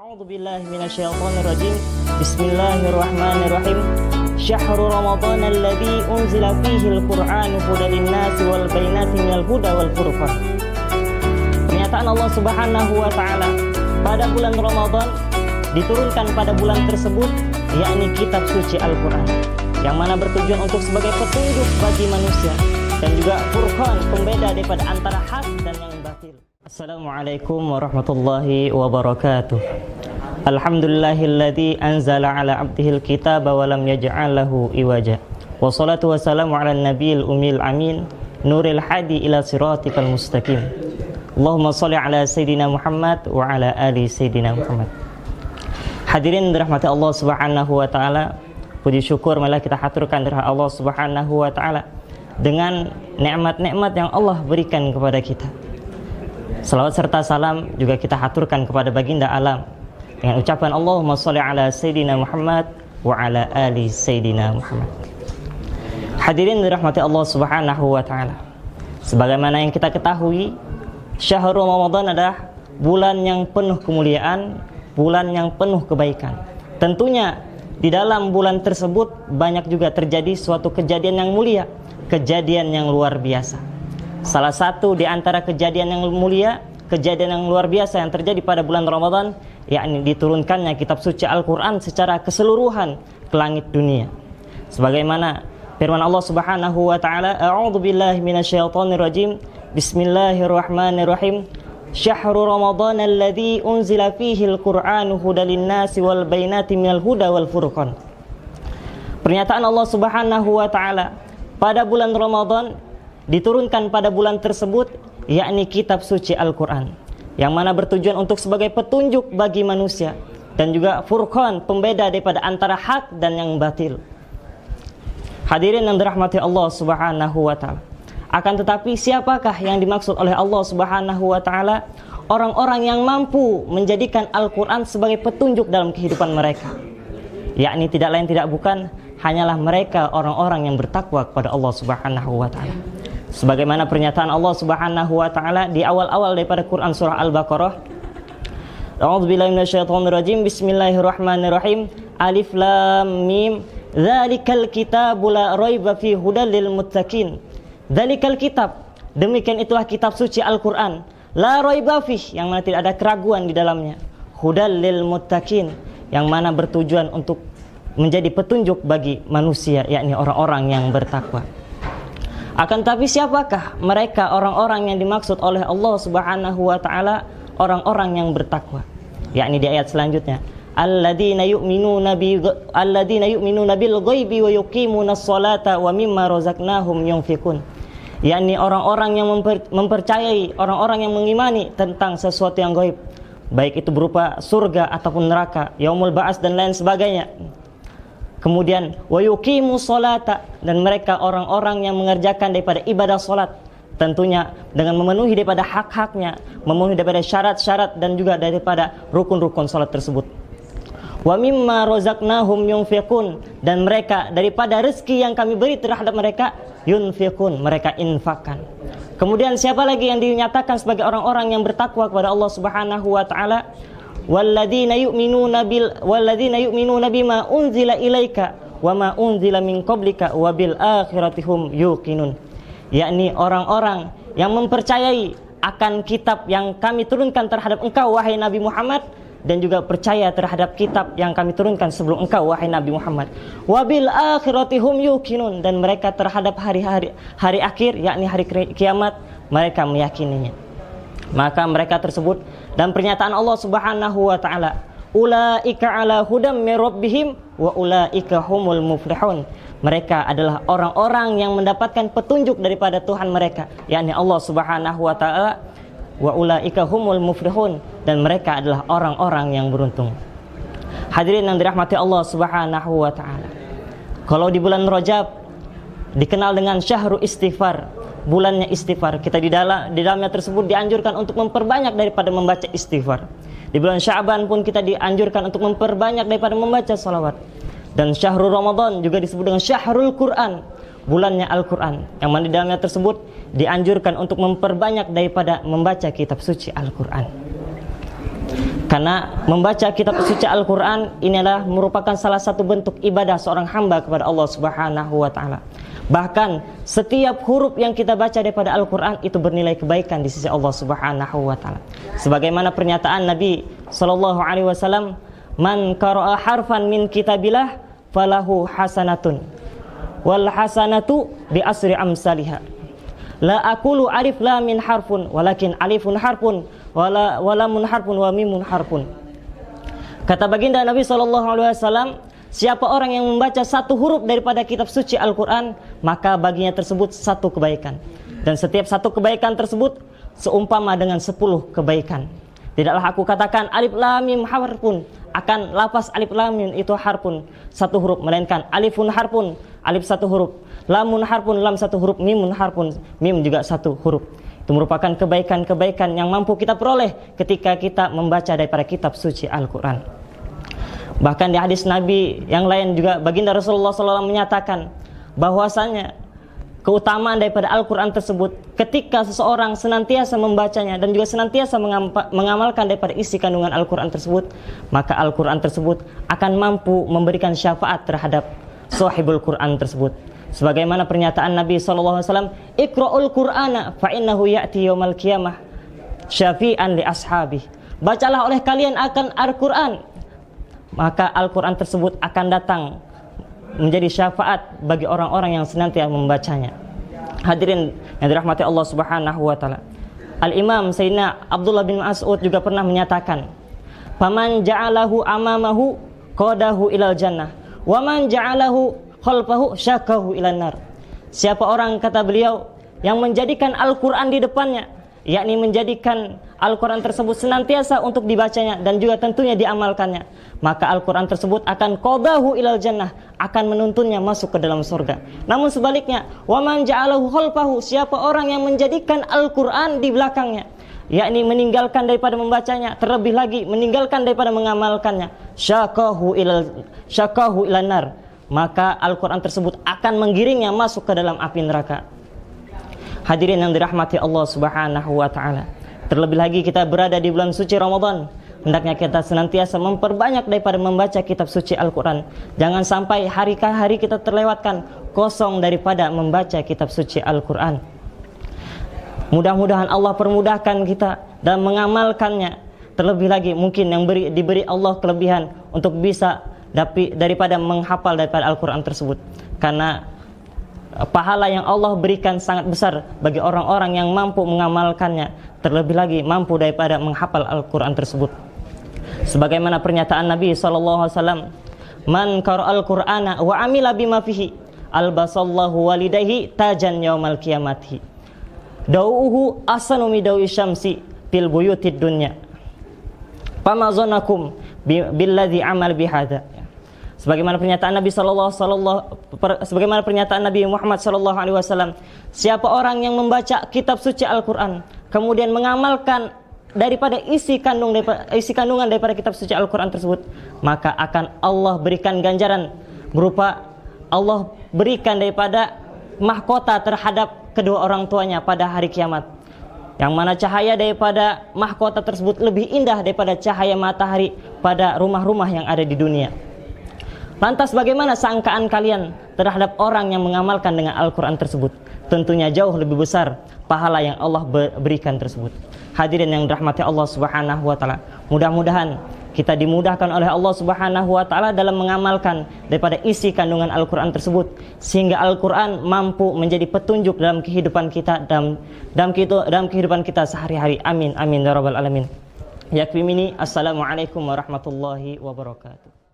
A'udzu billahi minasyaitonir rajim. Bismillahirrahmanirrahim. Syahrul Ramadan alladzi unzila fihi al-Qur'anu hudan lin-nasi wal bayyinati minal huda wal furqan. Pernyataan Allah Subhanahu wa taala, pada bulan Ramadan diturunkan pada bulan tersebut yakni kitab suci Al-Qur'an yang mana bertujuan untuk sebagai petunjuk bagi manusia dan juga furqan, pembeda daripada antara hak dan yang batil. Assalamualaikum warahmatullahi wabarakatuh. Alhamdulillahilladzi anzala ala abdihil kitaba wa lam yaj'al lahu iwaja. Wassalatu wassalamu ala nabiyil umil amin nuril hadi ila siratikal mustaqim. Allahumma shalli ala sayyidina Muhammad wa ala ali sayyidina Muhammad. Hadirin dirahmati Allah Subhanahu wa taala, puji syukur marilah kita haturkan kepada Allah Subhanahu wa taala dengan nikmat-nikmat yang Allah berikan kepada kita. Salawat serta salam juga kita haturkan kepada baginda alam dengan ucapan Allahumma sholli ala sayyidina Muhammad wa ala ali sayyidina Muhammad. Hadirin dirahmati Allah Subhanahu wa taala, sebagaimana yang kita ketahui, Syahrul Ramadan adalah bulan yang penuh kemuliaan, bulan yang penuh kebaikan. Tentunya di dalam bulan tersebut banyak juga terjadi suatu kejadian yang mulia, kejadian yang luar biasa. Salah satu di antara kejadian yang mulia, kejadian yang luar biasa yang terjadi pada bulan Ramadan, yakni diturunkannya kitab suci Al-Quran secara keseluruhan ke langit dunia. Sebagaimana firman Allah Subhanahu wa taala, A'udzu billahi minasyaitonir rajim. Bismillahirrahmanirrahim. Syahrul Ramadan alladzi unzila fihi al-Qur'anu hudan lin-nasi wal bayyinati minal huda wal furqan. Pernyataan Allah Subhanahu wa taala, pada bulan Ramadan diturunkan pada bulan tersebut yakni kitab suci Al-Quran yang mana bertujuan untuk sebagai petunjuk bagi manusia dan juga furqan, pembeda daripada antara hak dan yang batil. Hadirin yang dirahmati Allah Subhanahu wa taala, akan tetapi siapakah yang dimaksud oleh Allah Subhanahu wa taala? Orang-orang yang mampu menjadikan Al-Quran sebagai petunjuk dalam kehidupan mereka, yakni tidak lain tidak bukan hanyalah mereka orang-orang yang bertakwa kepada Allah Subhanahu wa taala. Sebagaimana pernyataan Allah Subhanahu wa taala di awal-awal daripada Quran surah Al-Baqarah. A'udzubillahi minasyaitonirrajim. Bismillahirrahmanirrahim. Alif lam mim. Dzalikal kitabu la raiba fihi hudal lil muttaqin. Dzalikal kitab, demikian itulah kitab suci Al-Qur'an. La raiba fihi, yang mana tidak ada keraguan di dalamnya. Hudal lil muttaqin, yang mana bertujuan untuk menjadi petunjuk bagi manusia, yakni orang-orang yang bertakwa. Akan tapi siapakah mereka orang-orang yang dimaksud oleh Allah Subhanahu wa taala? Orang-orang yang bertakwa, yakni di ayat selanjutnya, alladzina yu'minuna bil ghaibi wa yuqimunas sholata wa mimma razaqnahum yunfiqun, yakni orang-orang yang mempercayai, orang-orang yang mengimani tentang sesuatu yang gaib, baik itu berupa surga ataupun neraka, yaumul ba'ats dan lain sebagainya. Kemudian wa yuqimus sholata, dan mereka orang-orang yang mengerjakan daripada ibadah salat, tentunya dengan memenuhi daripada hak-haknya, memenuhi daripada syarat-syarat dan juga daripada rukun-rukun salat tersebut. Wa mimma razaqnahum yunfiqun, dan mereka daripada rezeki yang kami beri terhadap mereka, yunfiqun, mereka infakkan. Kemudian siapa lagi yang dinyatakan sebagai orang-orang yang bertakwa kepada Allah Subhanahu wa taala? Walladzina yu'minuna bima unzila ilaika wa ma unzila min qablika wa bil akhirati hum yuqinun, yakni orang-orang yang mempercayai akan kitab yang kami turunkan terhadap engkau wahai Nabi Muhammad, dan juga percaya terhadap kitab yang kami turunkan sebelum engkau wahai Nabi Muhammad. Wa bil akhirati hum yuqinun, dan mereka terhadap hari akhir, yakni hari kiamat, mereka meyakininya. Maka mereka tersebut, dan pernyataan Allah Subhanahu wa taala, ulaika ala hudam mir rabbihim wa ulaika humul muflihun, mereka adalah orang-orang yang mendapatkan petunjuk daripada Tuhan mereka, yakni Allah Subhanahu wa taala, wa ulaika humul muflihun, dan mereka adalah orang-orang yang beruntung. Hadirin yang dirahmati Allah Subhanahu wa taala, kalau di bulan Rajab dikenal dengan syahrul istighfar, bulannya istighfar, kita di dalamnya tersebut dianjurkan untuk memperbanyak daripada membaca istighfar. Di bulan Sya'ban pun kita dianjurkan untuk memperbanyak daripada membaca salawat. Dan syahrul Ramadan juga disebut dengan syahrul Quran, bulannya Al-Quran, yang mana di dalamnya tersebut dianjurkan untuk memperbanyak daripada membaca kitab suci Al-Quran. Karena membaca kitab suci Al-Quran ini adalah merupakan salah satu bentuk ibadah seorang hamba kepada Allah Subhanahu wa Ta'ala. Bahkan setiap huruf yang kita baca daripada Al-Quran itu bernilai kebaikan di sisi Allah Subhanahu wa Ta'ala. Sebagaimana pernyataan Nabi sallallahu alaihi wasallam, "Man qara'a harfan min kitabillah falahu hasanatun wal hasanatu bi asri amsalihha. La aqulu alif lam min harfun walakin alifun harfun walamun harfun wa mimun harfun." Kata baginda Nabi sallallahu alaihi wasallam, siapa orang yang membaca satu huruf daripada kitab suci Al-Quran, maka baginya tersebut satu kebaikan. Dan setiap satu kebaikan tersebut seumpama dengan 10 kebaikan. Tidaklah aku katakan alif lam mim harfun, akan lafaz alif lam mim itu harfun, satu huruf, melainkan alifun harfun, alif satu huruf, lamun harfun, lam satu huruf, mimun harfun, mim juga satu huruf. Itu merupakan kebaikan-kebaikan yang mampu kita peroleh ketika kita membaca daripada kitab suci Al-Quran. Bahkan di hadis Nabi yang lain juga baginda Rasulullah SAW menyatakan bahwasanya keutamaan daripada Al-Quran tersebut ketika seseorang senantiasa membacanya dan juga senantiasa mengamalkan daripada isi kandungan Al-Quran tersebut, maka Al-Quran tersebut akan mampu memberikan syafaat terhadap sahibul Quran tersebut. Sebagaimana pernyataan Nabi SAW, "Iqra'ul Qur'ana fa'innahu ya'ti yawmal qiyamah syafi'an li ashabih." Bacalah oleh kalian akan Al-Quran, maka Al-Quran tersebut akan datang menjadi syafaat bagi orang-orang yang senantiasa membacanya. Hadirin yang dirahmati Allah Subhanahu wa Ta'ala, Al-Imam Sayyidina Abdullah bin Mas'ud juga pernah menyatakan, "Faman ja'alahu amamahu qadahu ilal jannah, wa man ja'alahu khalfahu syakahu ilan nar." Siapa orang, kata beliau, yang menjadikan Al-Quran di depannya, yakni menjadikan Al-Quran tersebut senantiasa untuk dibacanya dan juga tentunya diamalkannya, maka Al-Quran tersebut akan qadahu ilal jannah, akan menuntunnya masuk ke dalam surga. Namun sebaliknya, wa man ja'alahu khalfahu, siapa orang yang menjadikan Al-Quran di belakangnya, yakni meninggalkan daripada membacanya, terlebih lagi meninggalkan daripada mengamalkannya, syakahu ilan nar, maka Al-Quran tersebut akan menggiringnya masuk ke dalam api neraka. Hadirin yang dirahmati Allah Subhanahu wa Ta'ala, terlebih lagi kita berada di bulan suci Ramadan, hendaknya kita senantiasa memperbanyak daripada membaca kitab suci Al-Quran. Jangan sampai hari ke hari kita terlewatkan kosong daripada membaca kitab suci Al-Quran. Mudah-mudahan Allah permudahkan kita dan mengamalkannya. Terlebih lagi mungkin yang diberi Allah kelebihan untuk bisa daripada menghafal daripada Al-Quran tersebut, karena pahala yang Allah berikan sangat besar bagi orang-orang yang mampu mengamalkannya, terlebih lagi mampu daripada menghafal Al-Quran tersebut. Sebagaimana pernyataan Nabi SAW, "Man qara'al Qur'ana wa amila bima fihi albasallahu walidayhi tajan yaumal qiyamati dau'uhu asanu mi dau'i syamsi fil buyutid dunya fama zanakum billadzi amal bihadza." Sebagaimana pernyataan Nabi sebagaimana pernyataan Nabi Muhammad SAW, siapa orang yang membaca kitab suci Al-Quran kemudian mengamalkan daripada isi kandungan daripada kitab suci Al-Quran tersebut, maka akan Allah berikan ganjaran berupa Allah berikan daripada mahkota terhadap kedua orang tuanya pada hari kiamat, yang mana cahaya daripada mahkota tersebut lebih indah daripada cahaya matahari pada rumah-rumah yang ada di dunia. Lantas bagaimana sangkaan kalian terhadap orang yang mengamalkan dengan Al-Quran tersebut? Tentunya jauh lebih besar pahala yang Allah berikan tersebut. Hadirin yang dirahmati Allah Subhanahu wa Ta'ala, mudah-mudahan kita dimudahkan oleh Allah Subhanahu wa Ta'ala dalam mengamalkan daripada isi kandungan Al-Quran tersebut, sehingga Al-Quran mampu menjadi petunjuk dalam kehidupan kita, dalam kehidupan kita sehari-hari. Amin amin ya rabbal alamin. Yakfi minni. Assalamualaikum warahmatullahi wabarakatuh.